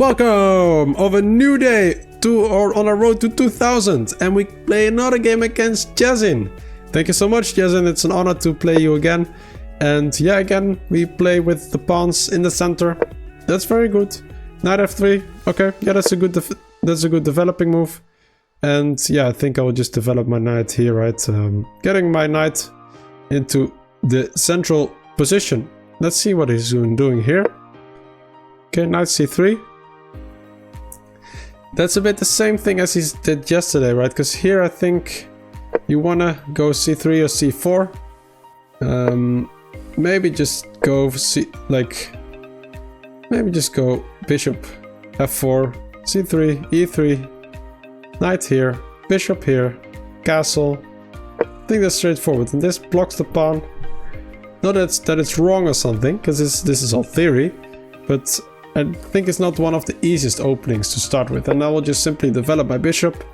Welcome of a new day on our road to 2000, and we play another game against Jasin. Thank you so much, Jasin. It's an honor to play you again. And yeah, again, we play with the pawns in the center. That's very good. Knight f3. Okay, yeah, that's a good developing move. And yeah, I think I will just develop my knight here, right? Getting my knight into the central position. Let's see what he's doing here. Okay, knight c3. That's a bit the same thing as he did yesterday, right? Because here I think you wanna go c3 or c4. Maybe just go maybe just go bishop f4, c3, e3, knight here, bishop here, castle. I think that's straightforward, and this blocks the pawn. Not that it's wrong or something, because this is all theory, but I think it's not one of the easiest openings to start with, and I will just simply develop my bishop,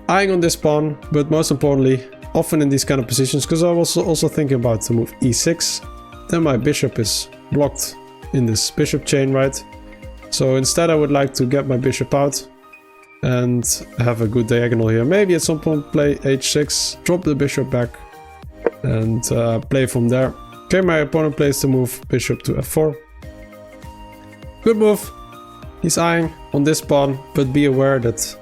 eyeing on this pawn, but most importantly, often in these kind of positions, because I was also thinking about the move e6, then my bishop is blocked in this bishop chain, right? So instead I would like to get my bishop out and have a good diagonal here. Maybe at some point play h6, drop the bishop back, and play from there. Okay, my opponent plays the move bishop to f4. Good move. He's eyeing on this pawn, but be aware that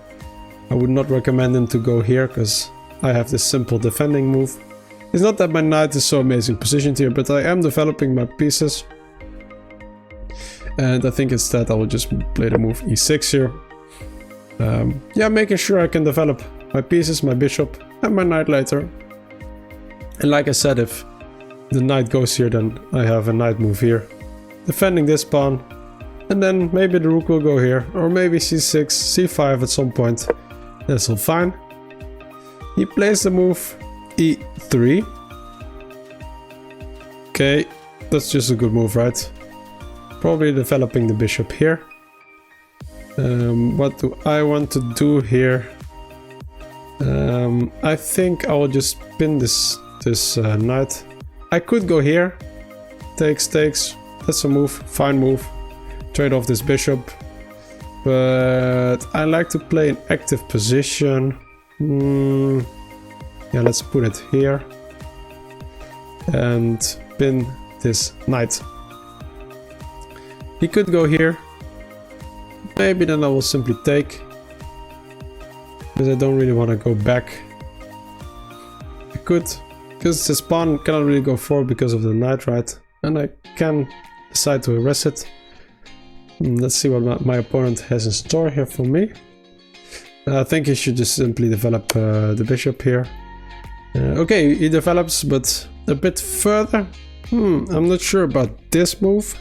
I would not recommend him to go here, because I have this simple defending move. It's not that my knight is so amazing positioned here, but I am developing my pieces. And I think instead I will just play the move e6 here. Yeah, making sure I can develop my pieces, my bishop and my knight later. And like I said, if the knight goes here, then I have a knight move here, defending this pawn. And then maybe the rook will go here, or maybe c6, c5 at some point. That's all fine. He plays the move e3. Okay, that's just a good move, right? Probably developing the bishop here. What do I want to do here? I think I will just pin this knight. I could go here. Takes. That's a move. Fine move. Trade off this bishop, but I like to play an active position. Yeah, let's put it here and pin this knight. He could go here. Maybe then I will simply take, because I don't really want to go back. I could, because this pawn cannot really go forward because of the knight, right? And I can decide to arrest it. Let's see what my opponent has in store here for me. I think he should just simply develop the bishop here. Okay, he develops, but a bit further. I'm not sure about this move.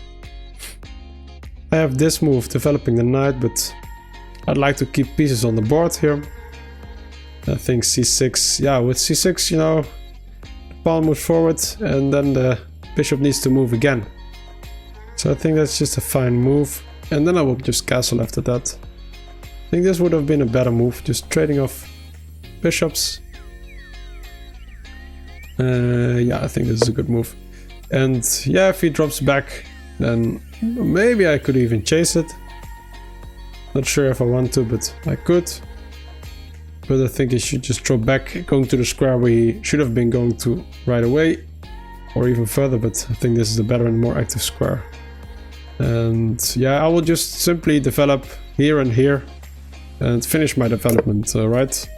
I have this move developing the knight, but I'd like to keep pieces on the board here. I think c6. Yeah, with c6, you know, the pawn moves forward and then the bishop needs to move again. So I think that's just a fine move. And then I will just castle after that. I think this would have been a better move, just trading off bishops. Yeah, I think this is a good move. And yeah, if he drops back, then maybe I could even chase it. Not sure if I want to, but I could. But I think he should just drop back, going to the square where he should have been going to right away. Or even further, but I think this is the better and more active square. And yeah, I will just simply develop here and here and finish my development, right?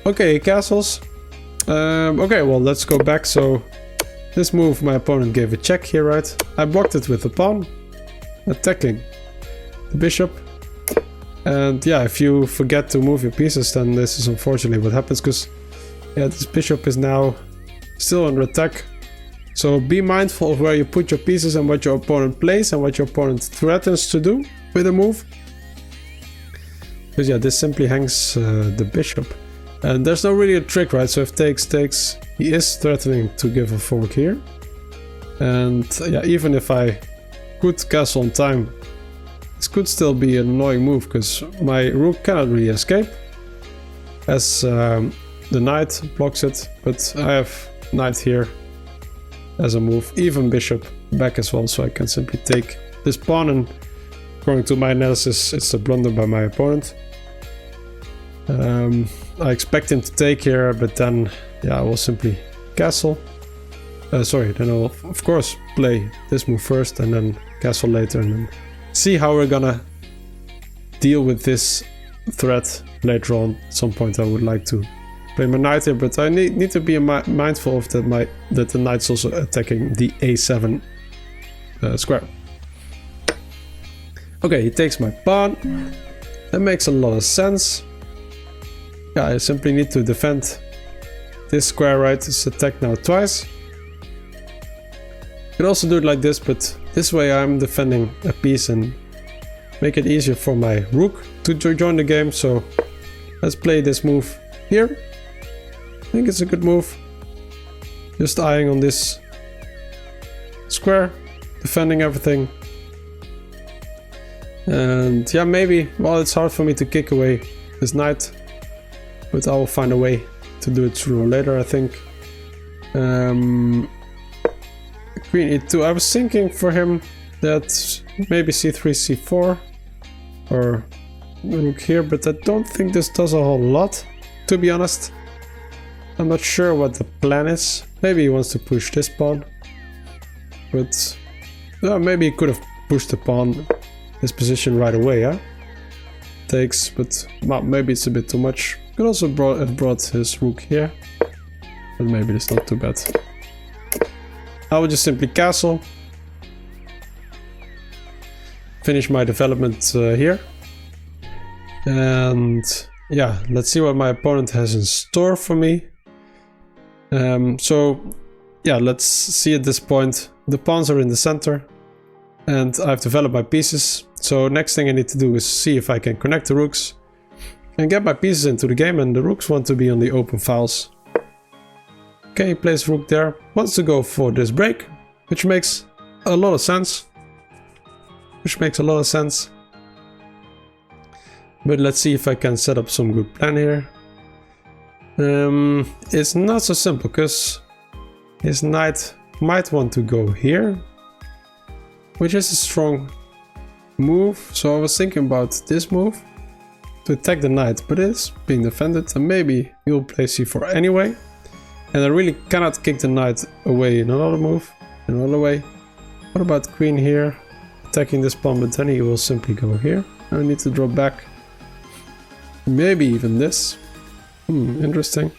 Okay, castles. Okay, well, let's go back. So this move, my opponent gave a check here, right? I blocked it with the pawn, attacking the bishop. And yeah, if you forget to move your pieces, then this is unfortunately what happens, because yeah, this bishop is now still under attack. So be mindful of where you put your pieces and what your opponent plays and what your opponent threatens to do with a move. Because yeah, this simply hangs the bishop. And there's no really a trick, right? So if takes, he is threatening to give a fork here. And yeah, even if I could castle on time, this could still be an annoying move, because my rook cannot really escape, as the knight blocks it. But I have knight here as a move, even bishop back as well, so I can simply take this pawn and according to my analysis, it's a blunder by my opponent. I expect him to take here, but then, yeah, I will simply castle. Then I'll of course play this move first and then castle later, and then see how we're gonna deal with this threat later on. At some point I would like to play my knight here, but I need to be mindful of that the knight's also attacking the a7 square. Okay, he takes my pawn. That makes a lot of sense. Yeah, I simply need to defend this square, right? It's attacked now twice. You could also do it like this, but this way I'm defending a piece and make it easier for my rook to join the game. So let's play this move here. I think it's a good move. Just eyeing on this square, defending everything. And yeah, maybe, well, it's hard for me to kick away this knight, but I will find a way to do it sooner or later, I think. Queen e2. I was thinking for him that maybe c3, c4, or rook here, but I don't think this does a whole lot, to be honest. I'm not sure what the plan is. Maybe he wants to push this pawn, but maybe he could have pushed the pawn this position right away, huh? Takes, but well, maybe it's a bit too much. Could also have brought his rook here, but maybe it's not too bad. I will just simply castle, finish my development here, and yeah, let's see what my opponent has in store for me. So yeah, let's see at this point. The pawns are in the center, and I've developed my pieces. So next thing I need to do is see if I can connect the rooks and get my pieces into the game, and the rooks want to be on the open files. Okay, he plays rook there, wants to go for this break, which makes a lot of sense. But let's see if I can set up some good plan here. It's not so simple, because his knight might want to go here, which is a strong move. So I was thinking about this move to attack the knight, but it's being defended, and maybe he'll play c4 anyway. And I really cannot kick the knight away in another move, in another way. What about queen here, attacking this pawn, but then he will simply go here. I need to drop back. Maybe even this. Interesting.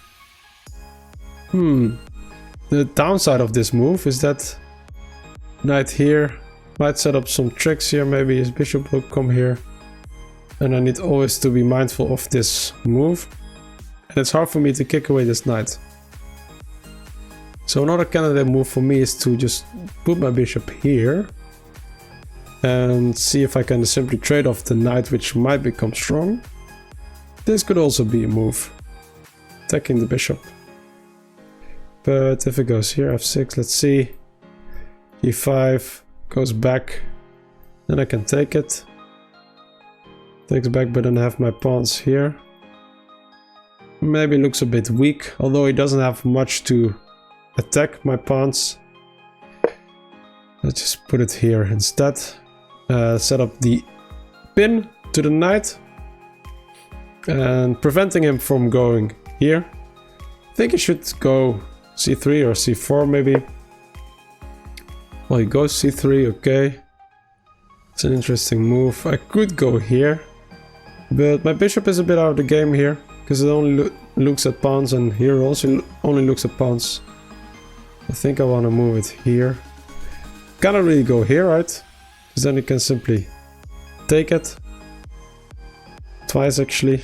The downside of this move is that knight here might set up some tricks here. Maybe his bishop will come here, and I need always to be mindful of this move. And it's hard for me to kick away this knight. So another candidate move for me is to just put my bishop here and see if I can simply trade off the knight, which might become strong. This could also be a move, attacking the bishop. But if it goes here, f6, let's see. e5 goes back, then I can take it. Takes back, but then I have my pawns here. Maybe looks a bit weak, although he doesn't have much to attack my pawns. Let's just put it here instead. Set up the pin to the knight and preventing him from going here. I think he should go c3 or c4 maybe. Well, he goes c3, okay. It's an interesting move. I could go here, but my bishop is a bit out of the game here, because it only looks at pawns, and here also only looks at pawns. I think I want to move it here. Cannot really go here, right? Because then you can simply take it. Twice actually.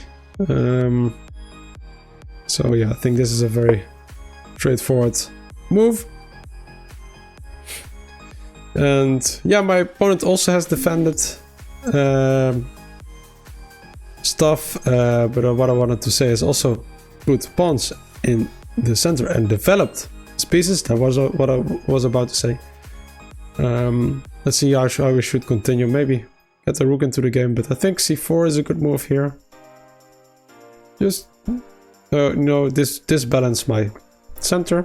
So yeah, I think this is a very straightforward move. And yeah, my opponent also has defended stuff, but what I wanted to say is also put pawns in the center and developed pieces. That was what I was about to say. Let's see how we should continue. Maybe get the rook into the game, but I think c4 is a good move here. Just disbalance my center.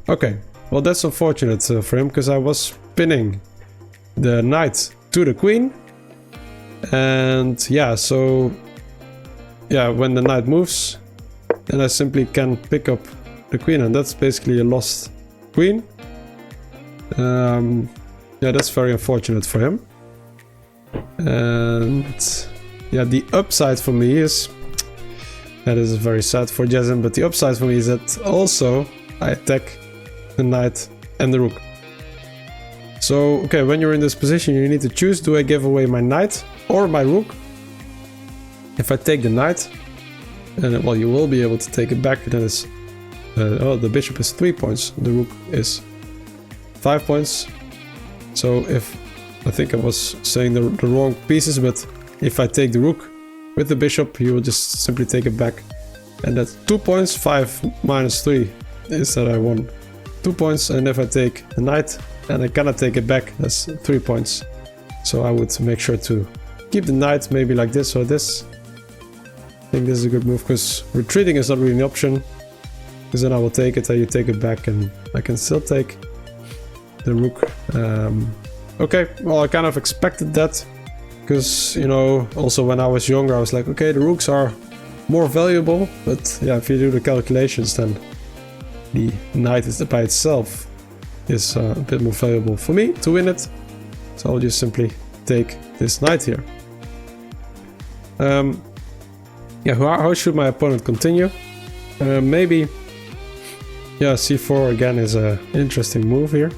Okay, well that's unfortunate for him, because I was pinning the knight to the queen. And yeah, so yeah, when the knight moves, then I simply can pick up the queen, and that's basically a lost queen. Yeah, that's very unfortunate for him. And yeah, the upside for me is, that is very sad for Jason, but the upside for me is that also I attack the knight and the rook. So, okay, when you're in this position, you need to choose, do I give away my knight or my rook? If I take the knight, and well, you will be able to take it back, then it's, oh, the bishop is 3 points, the rook is 5 points. So if, I think I was saying the wrong pieces, but if I take the rook with the bishop, you will just simply take it back. And that's 2 points, 5 minus 3 is that I won 2 points. And if I take the knight and I cannot take it back, that's 3 points. So I would make sure to keep the knight maybe like this or this. I think this is a good move, because retreating is not really an option. Because then I will take it and you take it back, and I can still take the rook. Okay, well, I kind of expected that. Because, you know, also when I was younger, I was like, okay, the rooks are more valuable. But yeah, if you do the calculations, then the knight is by itself is a bit more valuable for me to win it. So I'll just simply take this knight here. Yeah, how should my opponent continue? Maybe, yeah, c4 again is an interesting move here.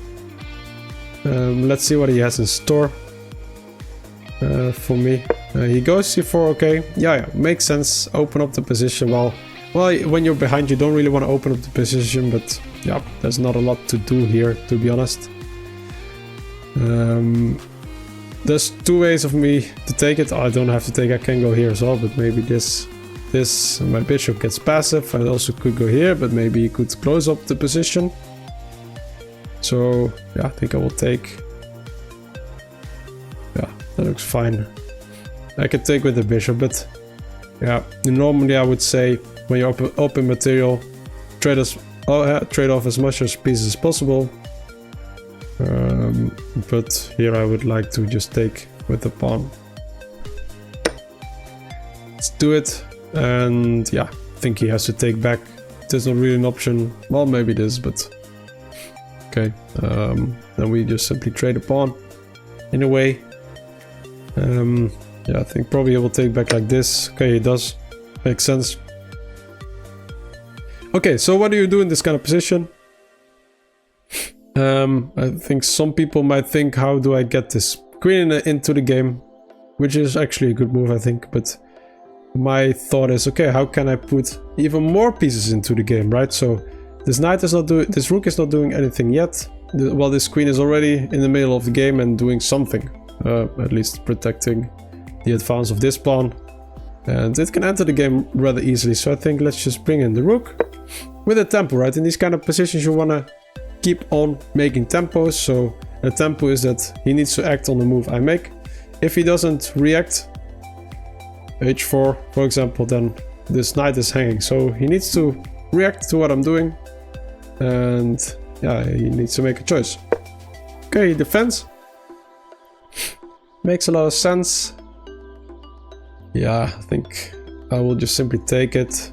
Let's see what he has in store for me. He goes c4, okay. Yeah, makes sense. Open up the position. Well, when you're behind, you don't really want to open up the position, but yeah, there's not a lot to do here, to be honest. There's two ways of me to take it. I don't have to take, I can go here as well, but maybe this, my bishop gets passive. I also could go here, but maybe he could close up the position. So yeah, I think I will take. Yeah, that looks fine. I could take with the bishop, but yeah, normally I would say when you open material, trade off as much as pieces as possible. But here I would like to just take with the pawn. Let's do it. And yeah, I think he has to take back. There's not really an option. Well, maybe it is, but okay. Then we just simply trade a pawn in a way. Yeah, I think probably he will take back like this. Okay, he does. Makes sense. Okay, so what do you do in this kind of position? I think some people might think, how do I get this queen into the game? Which is actually a good move, I think. But my thought is, okay, how can I put even more pieces into the game, right? So this knight is not doing, this rook is not doing anything yet. Well, this queen is already in the middle of the game and doing something. At least protecting the advance of this pawn. And it can enter the game rather easily. So I think let's just bring in the rook with a tempo, right? In these kind of positions you want to keep on making tempos. So a tempo is that he needs to act on the move I make. If he doesn't react, h4 for example, then this knight is hanging. So he needs to react to what I'm doing. And yeah, he needs to make a choice. Okay, he defends. Makes a lot of sense. Yeah, I think I will just simply take it.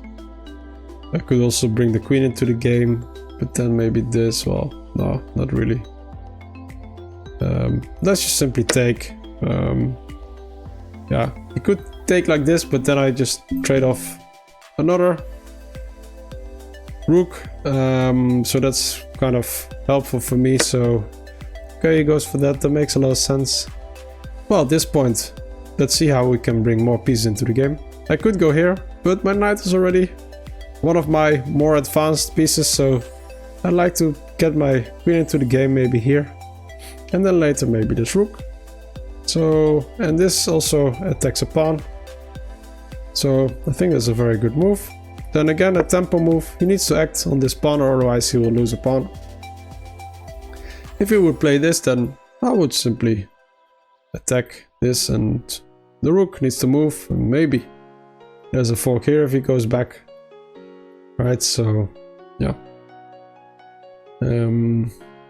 I could also bring the queen into the game, but then maybe this, well, no, not really. Let's just simply take. Yeah, you could take like this, but then I just trade off another rook. So that's kind of helpful for me. So okay, he goes for that. That makes a lot of sense. Well, at this point, let's see how we can bring more pieces into the game. I could go here, but my knight is already one of my more advanced pieces, so I'd like to get my queen into the game, maybe here. And then later maybe this rook. So, and this also attacks a pawn. So I think that's a very good move. Then again, a tempo move. He needs to act on this pawn, or otherwise he will lose a pawn. If he would play this, then I would simply attack this, and the rook needs to move. And maybe there's a fork here if he goes back. Right, so yeah.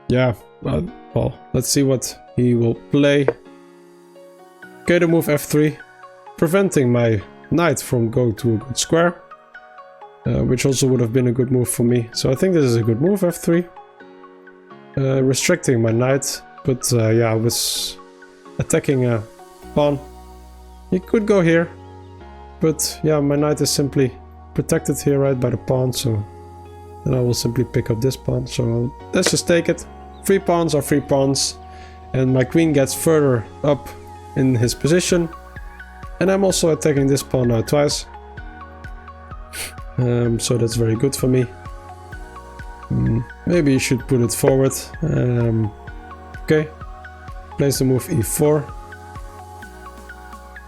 Yeah, well, let's see what he will play. Okay, the move f3, preventing my knight from going to a good square, which also would have been a good move for me. So I think this is a good move, f3. Restricting my knight, but yeah, I was attacking a pawn. He could go here, but yeah, my knight is simply protected here, right, by the pawn, so then I will simply pick up this pawn. So let's just take it. 3 pawns are 3 pawns, and my queen gets further up in his position, and I'm also attacking this pawn now twice. So that's very good for me. Maybe you should put it forward. Okay, place the move e4.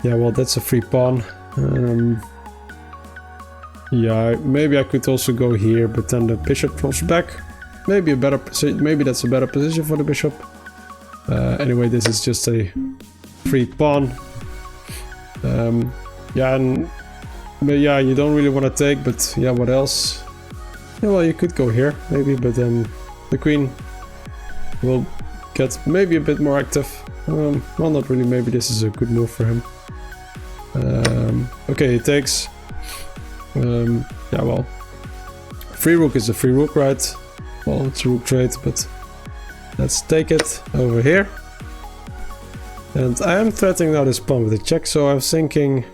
Yeah, well, that's a free pawn. Yeah, maybe I could also go here, but then the bishop drops back. Maybe a better position. Maybe that's a better position for the bishop. Anyway, this is just a free pawn. Yeah, but yeah, you don't really want to take, but yeah, what else? Yeah, well, you could go here, maybe, but then the queen will get maybe a bit more active. Well, not really. Maybe this is a good move for him. Okay, he takes. Yeah, well, free rook is a free rook, right? Well, it's a rook trade, but let's take it over here. And I am threatening now this pawn with a check, so I was thinking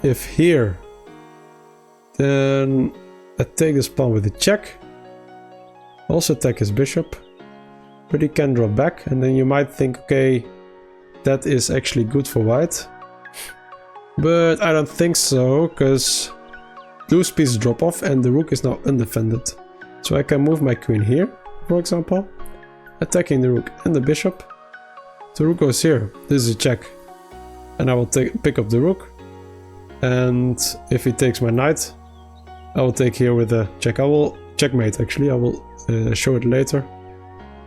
if here, then I take this pawn with a check. Also attack his bishop, but he can drop back, and then you might think, okay, that is actually good for white. But I don't think so, because loose pieces drop off and the rook is now undefended. So I can move my queen here, for example, attacking the rook and the bishop. The rook goes here, this is a check, and I will pick up the rook. And if he takes my knight, I will take here with a check. I will checkmate, actually. I will show it later.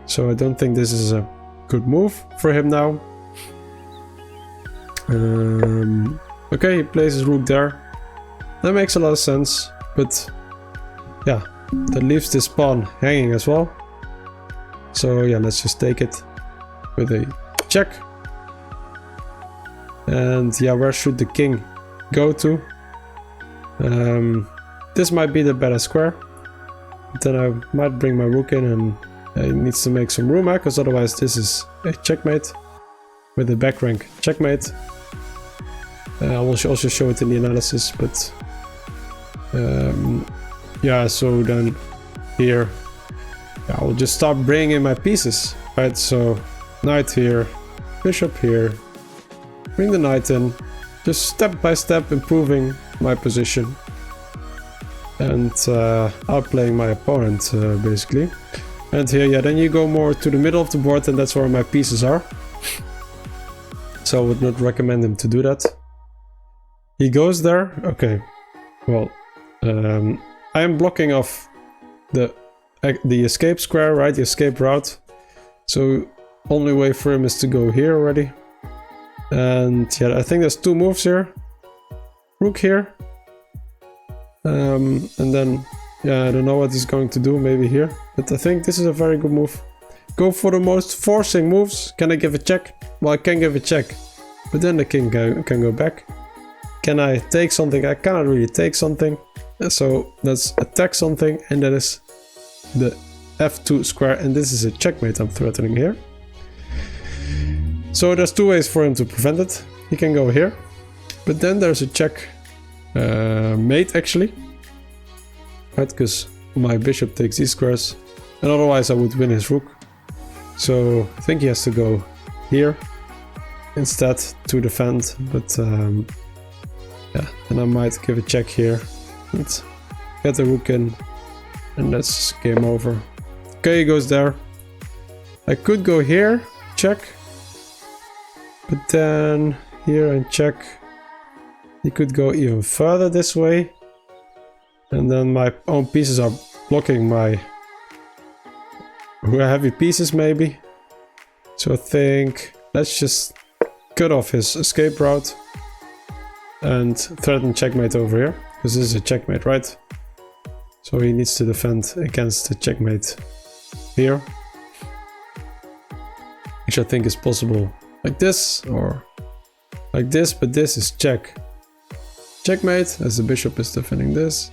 So I don't think this is a good move for him now. Okay, he plays his rook there. That makes a lot of sense, but yeah, that leaves this pawn hanging as well. So yeah, let's just take it with a check. And yeah, where should the king go to? This might be the better square. Then I might bring my rook in, and it needs to make some room, because otherwise this is a checkmate with a back rank checkmate. I will also show it in the analysis, but yeah, so then here, yeah, I will just start bringing in my pieces, right? So knight here, bishop here, bring the knight in, just step by step improving my position and outplaying my opponent, basically. And here, yeah, then you go more to the middle of the board, and that's where my pieces are. So I would not recommend him to do that. He goes there. Okay, well, I am blocking off the escape square, right? The escape route. So only way for him is to go here already. And yeah, I think there's 2 moves here. Rook here. And then, yeah, I don't know what he's going to do, maybe here. But I think this is a very good move. Go for the most forcing moves. Can I give a check? Well, I can give a check. But then the king can go back. Can I take something? I cannot really take something. So let's attack something, and that is the f2 square, and this is a checkmate I'm threatening here. So there's 2 ways for him to prevent it. He can go here, but then there's a check mate, actually, right? Because my bishop takes these squares, and otherwise I would win his rook. So I think he has to go here instead to defend, but yeah, and I might give a check here. Let's get the rook in, and that's game over. Okay, he goes there. I could go here, check, but then here and check. He could go even further this way, and then my own pieces are blocking my heavy pieces, maybe. So I think let's just cut off his escape route and threaten checkmate over here, because this is a checkmate, right? So he needs to defend against the checkmate here, which I think is possible like this, or like this, but this is check. Checkmate, as the bishop is defending this.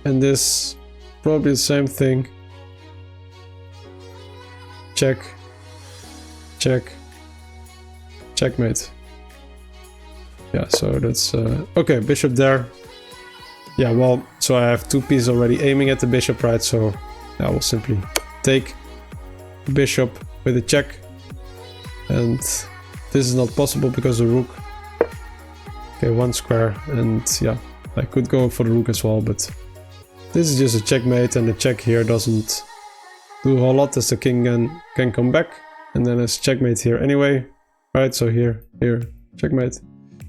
And this, probably the same thing. Check. Check. Checkmate. Yeah, so that's... okay, bishop there. Yeah, well, so I have 2 pieces already aiming at the bishop, right? So I will simply take the bishop with a check. And this is not possible because of the rook. Okay, 1 square, and yeah, I could go for the rook as well, but this is just a checkmate, and the check here doesn't do a whole lot as the king can come back. And then it's checkmate here anyway. Right, so here, checkmate.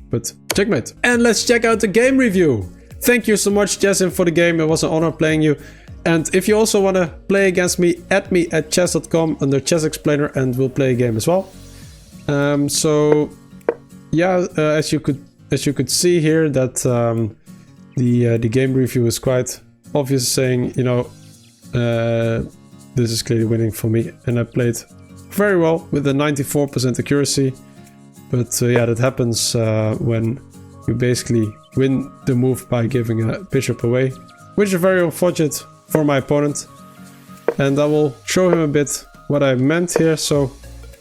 But checkmate. And let's check out the game review. Thank you so much, Jason, for the game. It was an honor playing you. And if you also want to play against me, add me at chess.com under ChessXplainer and we'll play a game as well. So yeah, as you could see here that the game review is quite obvious, saying, you know, this is clearly winning for me, and I played very well with a 94% accuracy. But yeah, that happens when you basically win the move by giving a bishop away, which is very unfortunate for my opponent. And I will show him a bit what I meant here. So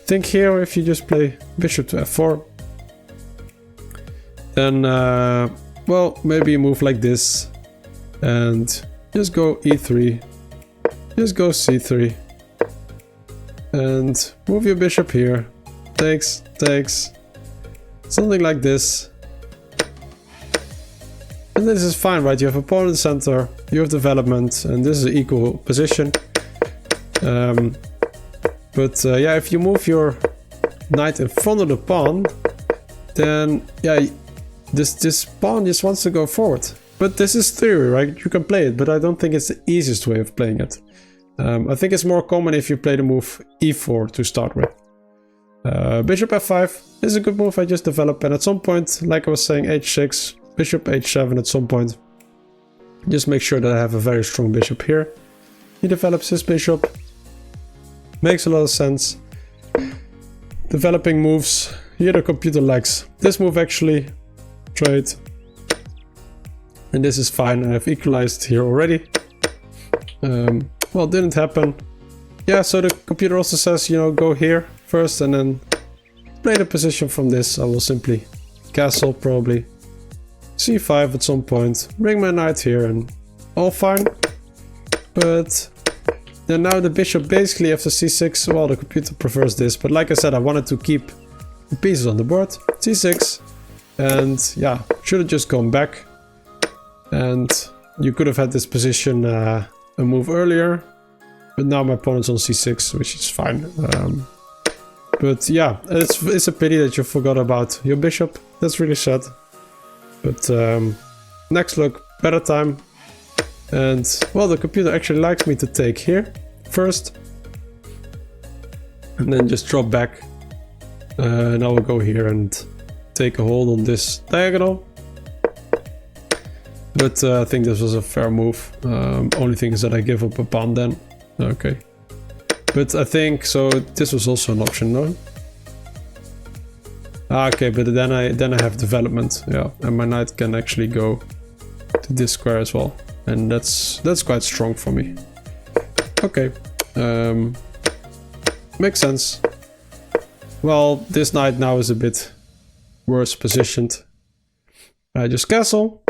think here, if you just play bishop to f4, then well, maybe you move like this and just go e3, just go c3 and move your bishop here, takes, something like this. And this is fine, right? You have opponent center, you have development, and this is an equal position. But yeah, if you move your knight in front of the pawn, then yeah, this pawn just wants to go forward. But this is theory, right? You can play it, but I don't think it's the easiest way of playing it. I think it's more common if you play the move e4 to start with. Bishop f5 is a good move I just developed, and at some point, like I was saying, h6, bishop h7 at some point. Just make sure that I have a very strong bishop here. He develops his bishop. Makes a lot of sense. Developing moves. Here the computer likes this move actually. Trade. And this is fine. I've equalized here already. Well, it didn't happen. Yeah, so the computer also says, you know, go here first and then play the position from this. I will simply castle probably. c5 at some point. Bring my knight here and all fine. But then now the bishop basically after c6, well, the computer prefers this. But like I said, I wanted to keep the pieces on the board. c6. And yeah, should have just gone back. And you could have had this position a move earlier. But now my opponent's on c6, which is fine. But yeah, it's a pity that you forgot about your bishop. That's really sad. But next look, better time. And well, the computer actually likes me to take here first. And then just drop back. And I will go here and take a hold on this diagonal. But I think this was a fair move. Only thing is that I give up a pawn then. Okay. But I think, so this was also an option, no? Ah, okay, but then I have development, yeah. And my knight can actually go to this square as well. And that's quite strong for me. Okay. Makes sense. Well, this knight now is a bit worse positioned. I just castle.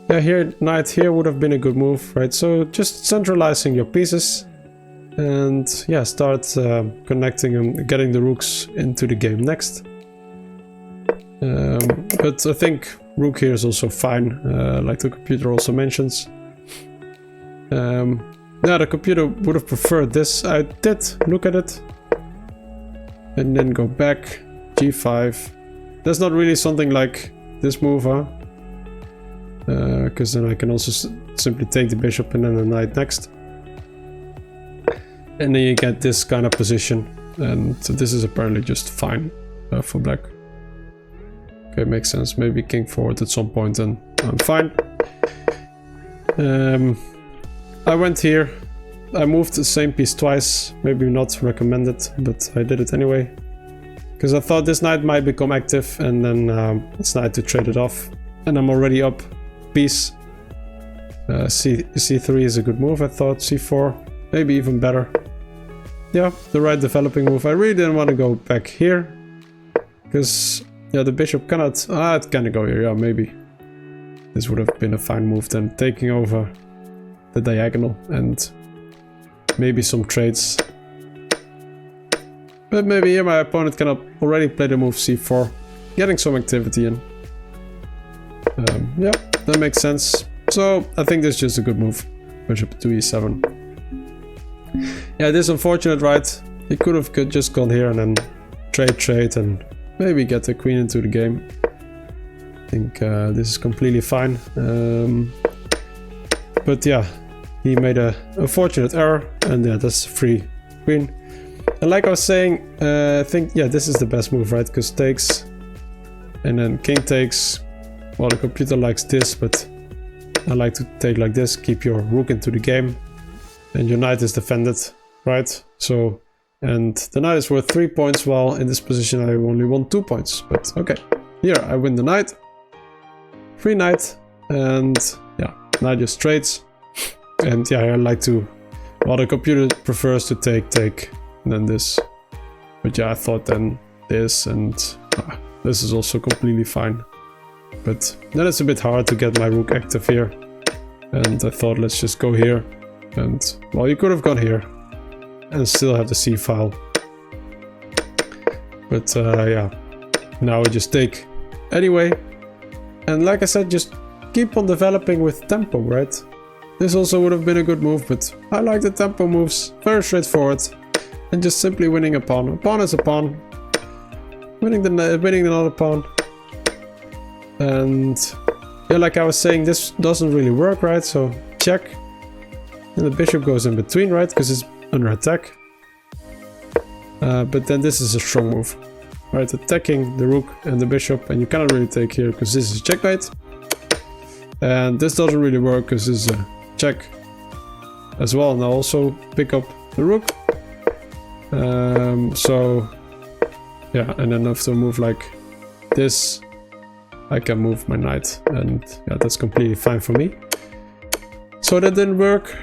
Yeah, here, knight here would have been a good move, right? So just centralizing your pieces and yeah, start connecting and getting the rooks into the game next. But I think rook here is also fine, like the computer also mentions. Yeah, the computer would have preferred this. I did look at it and then go back, g5. That's not really something like this move, huh? Because then I can also simply take the bishop and then the knight next. And then you get this kind of position. And so this is apparently just fine for black. Okay, makes sense. Maybe king forward at some point and I'm fine. I went here. I moved the same piece twice. Maybe not recommended, but I did it anyway. Because I thought this knight might become active, and then it's nice to trade it off. And I'm already up piece. C3 is a good move, I thought. C4, maybe even better. Yeah, the right developing move. I really didn't want to go back here. Because, yeah, the bishop cannot... it can go here, yeah, maybe. This would have been a fine move then. Taking over the diagonal and maybe some trades. But maybe here my opponent can already play the move C4. Getting some activity in. Yeah, that makes sense. So, I think this is just a good move. Bishop to E7. Yeah, this is unfortunate, right? He could have just gone here and then trade and maybe get the queen into the game. I think this is completely fine. But yeah, he made a unfortunate error, and yeah, that's free queen. And like I was saying, I think, yeah, this is the best move, right? Because takes, and then king takes. Well, the computer likes this, but I like to take like this, keep your rook into the game, and your knight is defended, right? So, and the knight is worth 3 points, while in this position I only won 2 points. But okay, here I win the knight, free knight, and yeah, knight just trades. And yeah, I like to, well, the computer prefers to take, and then this. But yeah, I thought then this, and this is also completely fine. But then it's a bit hard to get my rook active here. And I thought, let's just go here. And, well, you could have gone here and still have the C file. But yeah, now we just take anyway. And like I said, just keep on developing with tempo, right? This also would have been a good move, but I like the tempo moves. Very straightforward. And just simply winning a pawn. A pawn is a pawn. Winning another pawn. And yeah, like I was saying, this doesn't really work, right? So check. And the bishop goes in between, right? Because it's under attack. But then this is a strong move. Right, attacking the rook and the bishop. And you cannot really take here because this is checkmate. And this doesn't really work because this is a check as well. And I'll also pick up the rook. So yeah, and then after a move like this, I can move my knight, and yeah, that's completely fine for me. So that didn't work.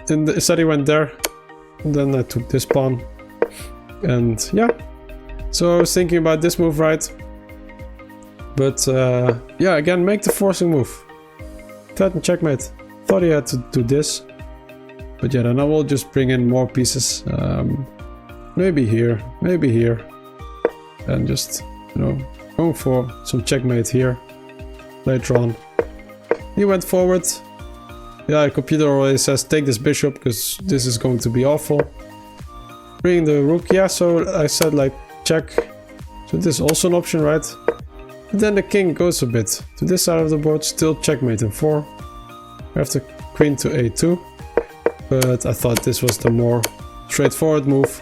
Instead he went there, and then I took this pawn, and yeah. So I was thinking about this move, right? But yeah, again, make the forcing move. Threaten checkmate. Thought he had to do this, but yeah, then I will just bring in more pieces. Maybe here, and just, you know, going for some checkmate here later on. He went forward. Yeah, the computer already says take this bishop because this is going to be awful. Bring the rook, yeah, so I said like check. So this is also an option, right? And then the king goes a bit to this side of the board, still checkmate in 4. We have the queen to a2. But I thought this was the more straightforward move.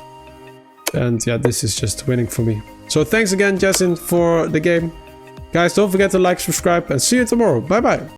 And yeah, this is just winning for me. So thanks again, Jason, for the game. Guys, don't forget to like, subscribe, and see you tomorrow. Bye bye.